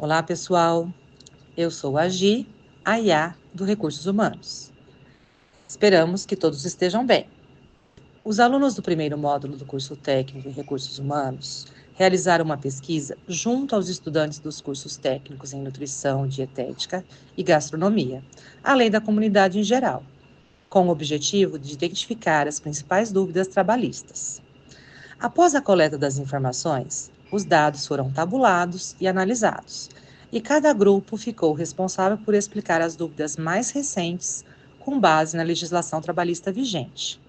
Olá, pessoal. Eu sou a Gi, a IA do Recursos Humanos. Esperamos que todos estejam bem. Os alunos do primeiro módulo do curso técnico em Recursos Humanos realizaram uma pesquisa junto aos estudantes dos cursos técnicos em Nutrição, Dietética e Gastronomia, além da comunidade em geral, com o objetivo de identificar as principais dúvidas trabalhistas. Após a coleta das informações, os dados foram tabulados e analisados, e cada grupo ficou responsável por explicar as dúvidas mais recentes com base na legislação trabalhista vigente.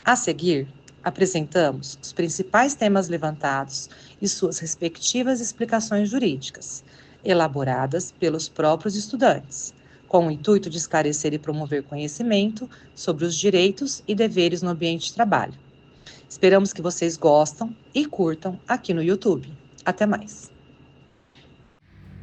A seguir, apresentamos os principais temas levantados e suas respectivas explicações jurídicas, elaboradas pelos próprios estudantes, com o intuito de esclarecer e promover conhecimento sobre os direitos e deveres no ambiente de trabalho. Esperamos que vocês gostam e curtam aqui no YouTube. Até mais!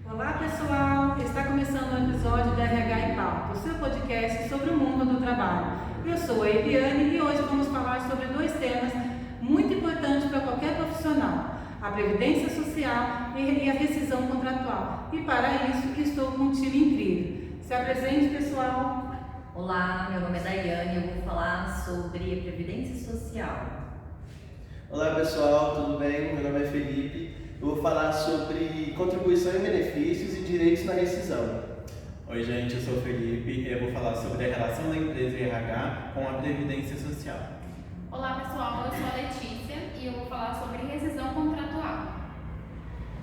Olá, pessoal! Está começando o episódio da RH em Pauta, o seu podcast sobre o mundo do trabalho. Eu sou a Eliane e hoje vamos falar sobre dois temas muito importantes para qualquer profissional: a previdência social e a rescisão contratual. E para isso estou com um time incrível. Se apresente, pessoal! Olá, meu nome é Daiane e eu vou falar sobre a previdência social. Olá pessoal, tudo bem? Meu nome é Felipe. Eu vou falar sobre contribuição e benefícios e direitos na rescisão. Oi gente, eu sou o Felipe e eu vou falar sobre a relação da empresa e RH com a Previdência Social. Olá pessoal, eu sou a Letícia e eu vou falar sobre rescisão contratual.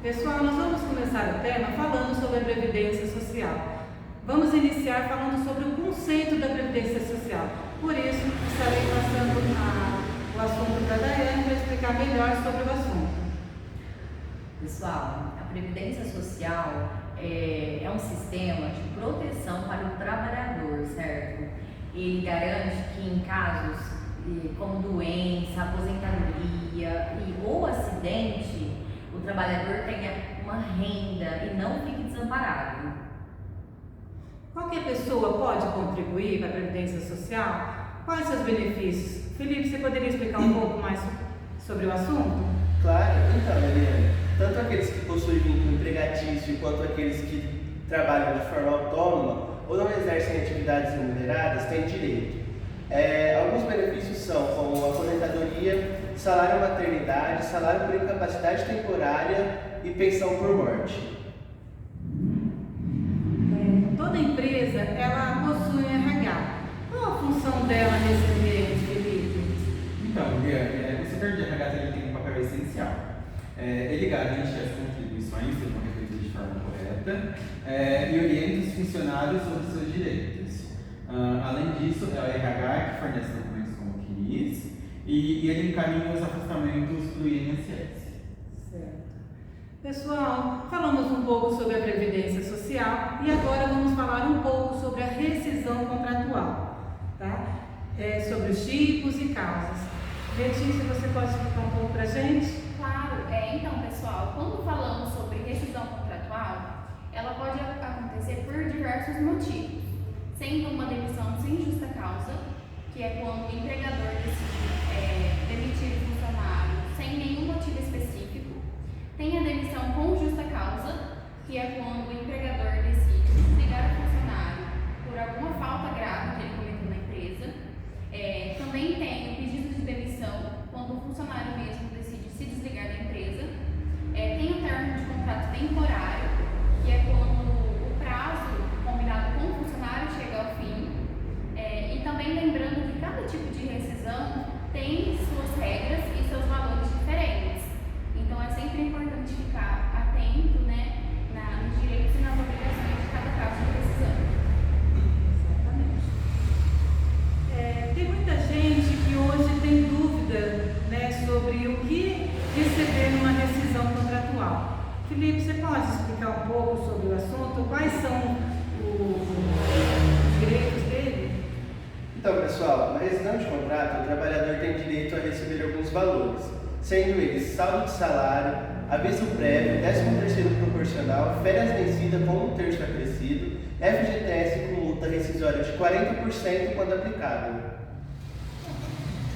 Pessoal, nós vamos começar o tema falando sobre a Previdência Social. Vamos iniciar falando sobre o conceito da Previdência Social. Por isso, estarei passando o assunto para a Daiane para explicar melhor sobre o assunto. Pessoal, a Previdência Social é um sistema de proteção para o trabalhador, certo? Ele garante que em casos como doença, aposentadoria ou acidente, o trabalhador tenha uma renda e não fique desamparado. Qualquer pessoa pode contribuir para a Previdência Social? Quais seus benefícios? Felipe, você poderia explicar um pouco mais sobre o assunto? Claro, então, Eliane, tanto aqueles que possuem vínculo empregatício quanto aqueles que trabalham de forma autônoma ou não exercem atividades remuneradas têm direito. Alguns benefícios são como aposentadoria, salário maternidade, salário por incapacidade temporária e pensão por morte. Toda empresa, ela possui RH. Qual a função dela nesse ambiente, Felipe? Então, Liane, o setor de RH ele tem um papel essencial. Ele garante que as contribuições sejam refeitas de forma correta e orienta os funcionários sobre seus direitos. Além disso, é o RH que fornece documentos como o CNIS e ele encaminha os afastamentos do INSS. Certo. Pessoal, falamos um pouco sobre a Previdência Social e agora vamos falar um pouco sobre a rescisão contratual, tá? Sobre os tipos e causas. Letícia, você pode explicar um pouco para a gente? Claro, então pessoal, quando falamos sobre rescisão contratual, ela pode acontecer por diversos motivos, sendo uma demissão sem justa causa, que é quando o empregador decide demitir o funcionário sem nenhum motivo específico. Tem a demissão com justa causa, que é quando o empregador decide desligar o funcionário por alguma falta grave que ele cometeu na empresa. Também tem o pedido de demissão, quando o funcionário mesmo decide se desligar da empresa. Tem o término de contrato temporário, que é quando o prazo combinado com o funcionário chega ao fim. E também lembrando que cada tipo de rescisão tem suas regras e seus valores diferentes. Então é sempre importante ficar atento, né, nos direitos e nas obrigações de cada caso de rescisão. Exatamente. Tem muita gente que hoje tem dúvida, né, sobre o que receber numa rescisão contratual. Felipe, você pode explicar um pouco sobre o assunto? Quais são os direitos dele? Então, pessoal, na rescisão de contrato, o trabalhador tem direito a receber alguns valores, sendo eles saldo de salário, aviso prévio, 13º proporcional, férias vencidas com 1/3 acrescido, FGTS com multa rescisória de 40% quando aplicável.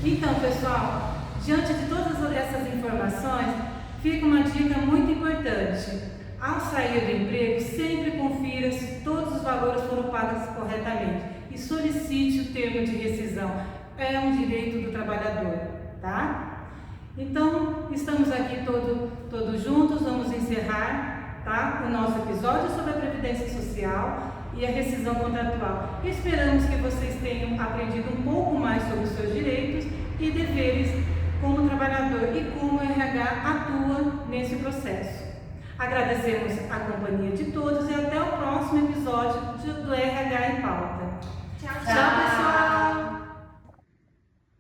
Então, pessoal, diante de todas essas informações, fica uma dica muito importante. Ao sair do emprego, sempre confira se todos os valores foram pagos corretamente e solicite o termo de rescisão. É um direito do trabalhador, tá? Então, estamos aqui todos juntos, vamos encerrar, tá, o nosso episódio sobre a Previdência Social e a rescisão contratual. Esperamos que vocês tenham aprendido um pouco mais sobre os seus direitos e deveres como trabalhador e como o RH atua nesse processo. Agradecemos a companhia de todos e até o próximo episódio do RH em Pauta. Tchau, pessoal!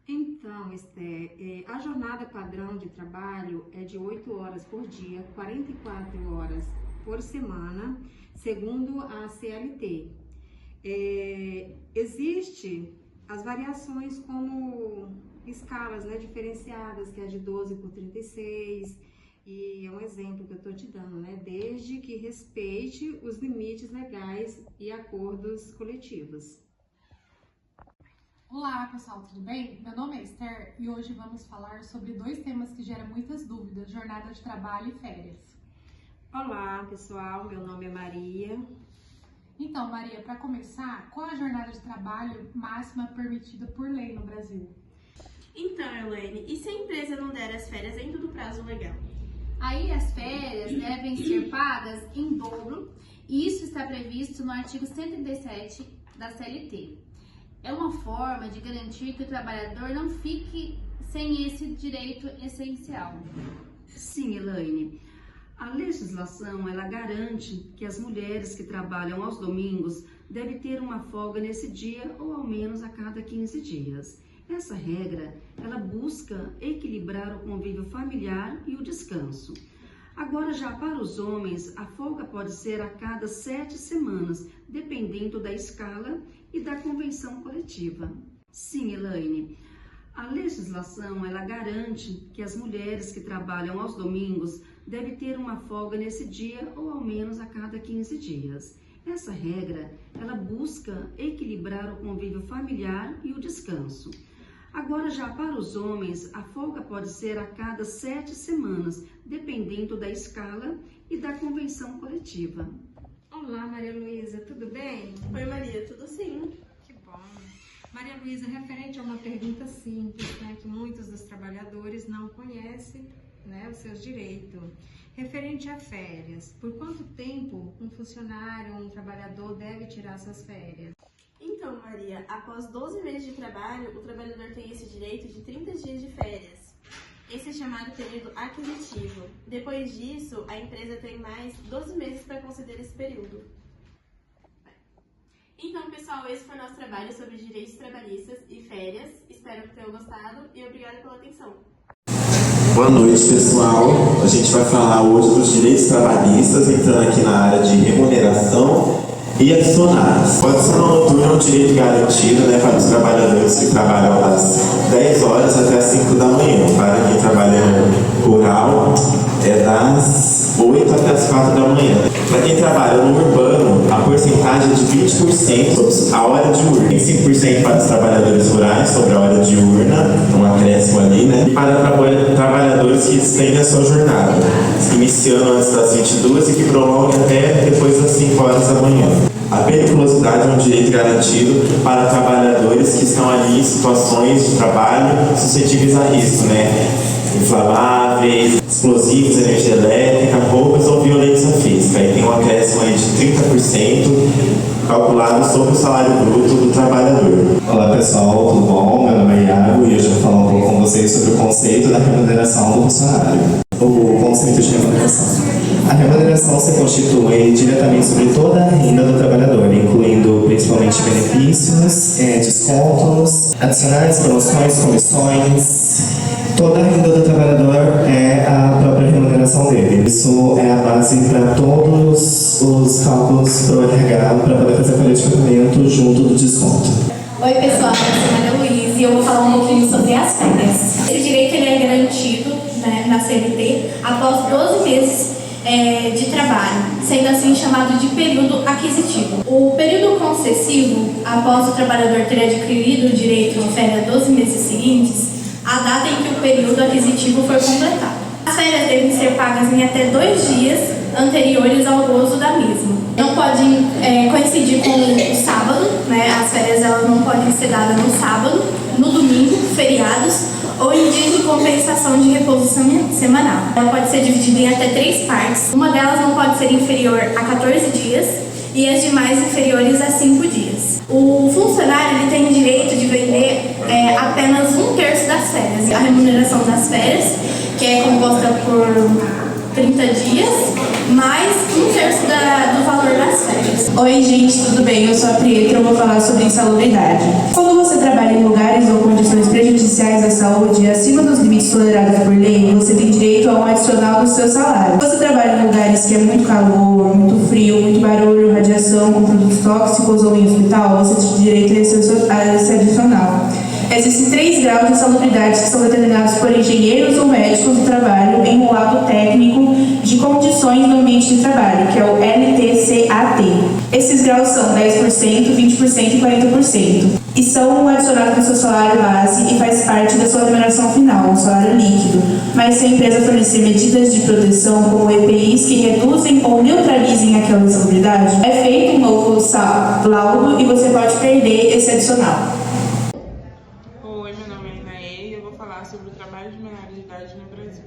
Então, Esther, a jornada padrão de trabalho é de 8 horas por dia, 44 horas por semana, segundo a CLT. Existe as variações como escalas, né, diferenciadas, que é de 12 por 36, e é um exemplo que eu estou te dando, né, desde que respeite os limites legais e acordos coletivos. Olá pessoal, tudo bem? Meu nome é Esther e hoje vamos falar sobre dois temas que geram muitas dúvidas, jornada de trabalho e férias. Olá pessoal, meu nome é Maria. Então Maria, para começar, qual a jornada de trabalho máxima permitida por lei no Brasil? Então, Elaine, e se a empresa não der as férias dentro do prazo legal? Aí as férias devem ser pagas em dobro e isso está previsto no artigo 137 da CLT. É uma forma de garantir que o trabalhador não fique sem esse direito essencial. Sim, Elaine. A legislação, ela garante que as mulheres que trabalham aos domingos devem ter uma folga nesse dia ou ao menos a cada 15 dias. Essa regra, ela busca equilibrar o convívio familiar e o descanso. Agora, já para os homens, a folga pode ser a cada 7 semanas, dependendo da escala e da convenção coletiva. Sim, Elaine, a legislação, ela garante que as mulheres que trabalham aos domingos devem ter uma folga nesse dia ou ao menos a cada 15 dias. Essa regra, ela busca equilibrar o convívio familiar e o descanso. Agora, já para os homens, a folga pode ser a cada 7 semanas, dependendo da escala e da convenção coletiva. Olá, Maria Luísa, tudo bem? Oi, Maria, tudo sim? Que bom. Maria Luísa, referente a uma pergunta simples, né, que muitos dos trabalhadores não conhecem, né, os seus direitos. Referente a férias, por quanto tempo um funcionário, um trabalhador deve tirar suas férias? Então, Maria, após 12 meses de trabalho, o trabalhador tem esse direito de 30 dias de férias. Esse é chamado período aquisitivo. Depois disso, a empresa tem mais 12 meses para conceder esse período. Então, pessoal, esse foi o nosso trabalho sobre direitos trabalhistas e férias. Espero que tenham gostado e obrigada pela atenção. Boa noite, pessoal. A gente vai falar hoje dos direitos trabalhistas, entrando aqui na área de remuneração e adicionais. Pode ser uma noturna, um direito garantido, né, para os trabalhadores que trabalham das 10 horas até as 5 da manhã. Para quem trabalha no rural, é das 8 até as 4 da manhã. Para quem trabalha no urbano, a porcentagem é de 20% sobre a hora diurna. 25% para os trabalhadores rurais sobre a hora diurna, um acréscimo ali, né? E para trabalhadores que estendem a sua jornada, iniciando antes das 22 e que prolongam até depois das 5 horas da manhã. A periculosidade é um direito garantido para trabalhadores que estão ali em situações de trabalho suscetíveis a risco, né? Inflamáveis, explosivos, energia elétrica, roupas ou violência física. Aí tem um acréscimo aí de 30% calculado sobre o salário bruto do trabalhador. Olá pessoal, tudo bom? Meu nome é Iago e hoje eu vou falar um pouco com vocês sobre o conceito da remuneração do funcionário. O conceito de remuneração. A remuneração se constitui diretamente sobre toda a renda do trabalhador, incluindo principalmente benefícios, descontos, adicionais, promoções, comissões. Toda a renda do trabalhador é a própria remuneração dele. Isso é a base para todos os cálculos para o RH, para poder fazer folha de pagamento junto do desconto. Oi pessoal, eu sou Maria Luísa e eu vou falar um pouquinho sobre as férias. Esse direito ele é garantido, né, na CLT após 12 meses de trabalho, sendo assim chamado de período aquisitivo. O período concessivo, após o trabalhador ter adquirido o direito de férias 12 meses seguintes, a data em que o período aquisitivo for completado. As férias devem ser pagas em até 2 dias anteriores ao gozo da mesma. Não pode coincidir com o sábado, né? As férias elas não podem ser dadas no sábado, no domingo, feriados ou em dias de compensação de repouso semanal. Ela pode ser dividida em até 3 partes. Uma delas não pode ser inferior a 14 dias e as demais inferiores a 5 dias. O funcionário ele tem direito de vender apenas 1/3 das férias. A remuneração das férias, que é composta por 30 dias, mais 1/3 do valor das férias. Oi gente, tudo bem? Eu sou a Prietra e eu vou falar sobre insalubridade. Quando você trabalha em lugares ou condições prejudiciais à saúde acima dos limites tolerados por lei, você tem direito a um adicional do seu salário. Você trabalha em lugares que é muito calor, muito frio, muito barulho, radiação, com produtos tóxicos ou em hospital, você tem direito a esse adicional. Existem 3 graus de insalubridade que são determinados por engenheiros ou médicos do trabalho em um laudo técnico de condições do ambiente de trabalho, que é o LTCAT. Esses graus são 10%, 20% e 40%. E são adicionados no seu salário base e faz parte da sua remuneração final, o salário líquido. Mas se a empresa fornecer medidas de proteção, como EPIs, que reduzem ou neutralizem aquela insalubridade, é feito um novo laudo e você pode perder esse adicional. Oi, meu nome é Inaê e eu vou falar sobre o trabalho de menores de idade no Brasil.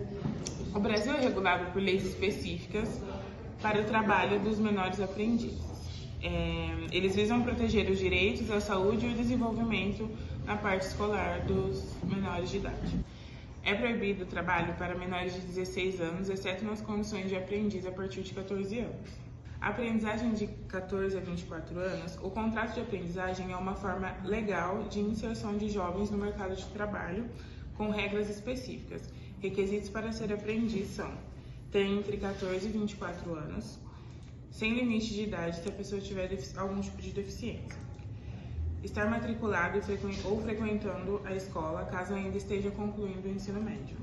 O Brasil é regulado por leis específicas para o trabalho dos menores aprendizes. Eles visam proteger os direitos, a saúde e o desenvolvimento na parte escolar dos menores de idade. É proibido o trabalho para menores de 16 anos, exceto nas condições de aprendiz a partir de 14 anos. A aprendizagem de 14 a 24 anos, o contrato de aprendizagem é uma forma legal de inserção de jovens no mercado de trabalho, com regras específicas. Requisitos para ser aprendiz são: ter entre 14 e 24 anos, sem limite de idade se a pessoa tiver algum tipo de deficiência, estar matriculado ou frequentando a escola, caso ainda esteja concluindo o ensino médio,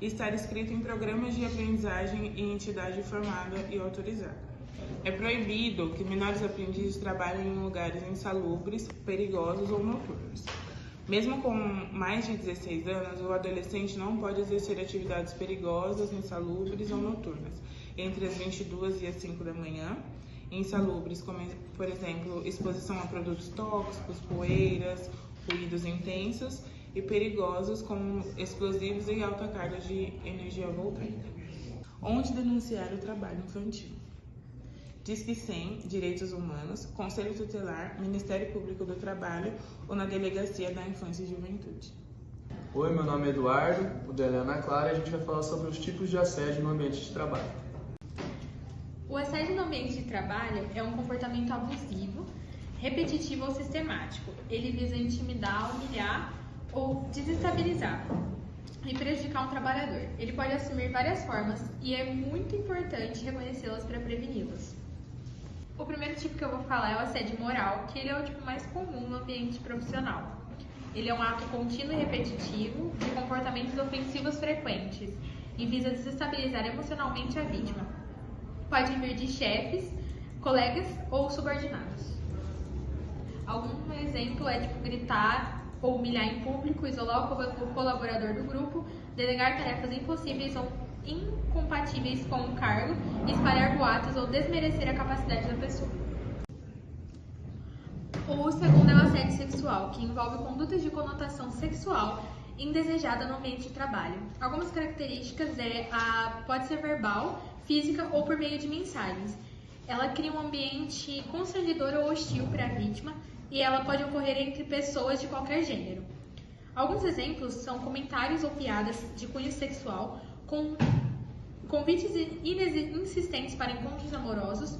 estar inscrito em programas de aprendizagem em entidade formada e autorizada. É proibido que menores aprendizes trabalhem em lugares insalubres, perigosos ou noturnos. Mesmo com mais de 16 anos, o adolescente não pode exercer atividades perigosas, insalubres ou noturnas, entre as 22 e as 5 da manhã, insalubres como, por exemplo, exposição a produtos tóxicos, poeiras, ruídos intensos, e perigosos como explosivos e alta carga de energia voltaica. Onde denunciar o trabalho infantil? Disque 100, Direitos Humanos, Conselho Tutelar, Ministério Público do Trabalho ou na Delegacia da Infância e Juventude. Oi, meu nome é Eduardo, o dela é Ana Clara e a gente vai falar sobre os tipos de assédio no ambiente de trabalho. O assédio no ambiente de trabalho é um comportamento abusivo, repetitivo ou sistemático. Ele visa intimidar, humilhar ou desestabilizar e prejudicar um trabalhador. Ele pode assumir várias formas e é muito importante reconhecê-las para preveni-las. O primeiro tipo que eu vou falar é o assédio moral, que ele é o tipo mais comum no ambiente profissional. Ele é um ato contínuo e repetitivo de comportamentos ofensivos frequentes e visa desestabilizar emocionalmente a vítima. Pode vir de chefes, colegas ou subordinados. Algum exemplo é tipo gritar ou humilhar em público, isolar o colaborador do grupo, delegar tarefas impossíveis ou incompatíveis com o cargo, espalhar boatos ou desmerecer a capacidade da pessoa. O segundo é o assédio sexual, que envolve condutas de conotação sexual indesejada no ambiente de trabalho. Algumas características pode ser verbal, física ou por meio de mensagens. Ela cria um ambiente constrangedor ou hostil para a vítima e ela pode ocorrer entre pessoas de qualquer gênero. Alguns exemplos são comentários ou piadas de cunho sexual, com convites insistentes para encontros amorosos,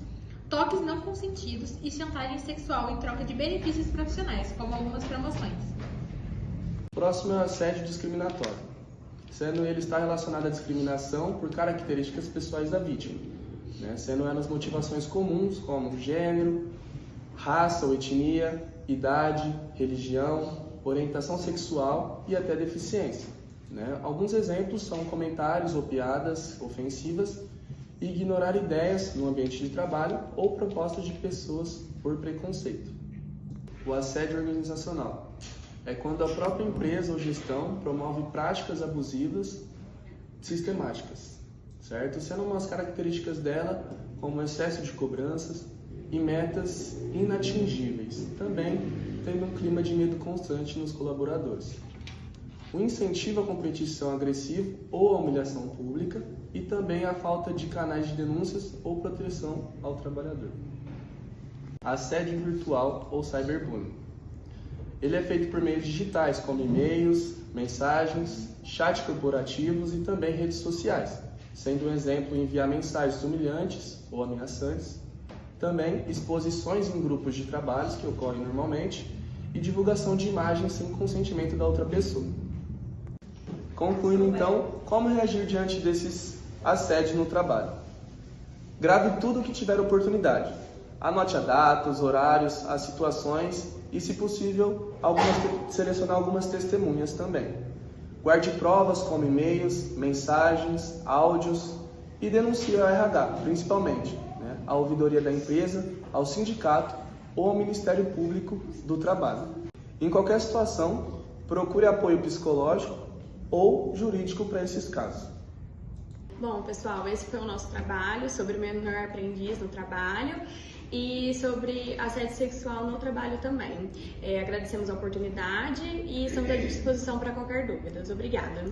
toques não consentidos e chantagem sexual em troca de benefícios profissionais, como algumas promoções. O próximo é o assédio discriminatório, sendo ele estar relacionado à discriminação por características pessoais da vítima, sendo elas motivações comuns como gênero, raça ou etnia, idade, religião, orientação sexual e até deficiência. Alguns exemplos são comentários ou piadas ofensivas e ignorar ideias no ambiente de trabalho ou propostas de pessoas por preconceito. O assédio organizacional é quando a própria empresa ou gestão promove práticas abusivas sistemáticas. certo? Sendo umas características dela como excesso de cobranças e metas inatingíveis, também tendo um clima de medo constante nos colaboradores. O incentivo à competição agressiva ou à humilhação pública e também a falta de canais de denúncias ou proteção ao trabalhador. Assédio virtual ou cyberbullying. Ele é feito por meios digitais, como e-mails, mensagens, chats corporativos e também redes sociais, sendo um exemplo enviar mensagens humilhantes ou ameaçantes, também exposições em grupos de trabalhos que ocorrem normalmente e divulgação de imagens sem consentimento da outra pessoa. Concluindo então, como reagir diante desses assédios no trabalho? Grave tudo o que tiver oportunidade. Anote a data, os horários, as situações e, se possível, selecionar algumas testemunhas também. Guarde provas como e-mails, mensagens, áudios e denuncie ao RH, principalmente, à ouvidoria da empresa, ao sindicato ou ao Ministério Público do Trabalho. Em qualquer situação, procure apoio psicológico ou jurídico para esses casos. Bom, pessoal, esse foi o nosso trabalho sobre o menor aprendiz no trabalho e sobre assédio sexual no trabalho também. Agradecemos a oportunidade e estamos à disposição para qualquer dúvida. Obrigada.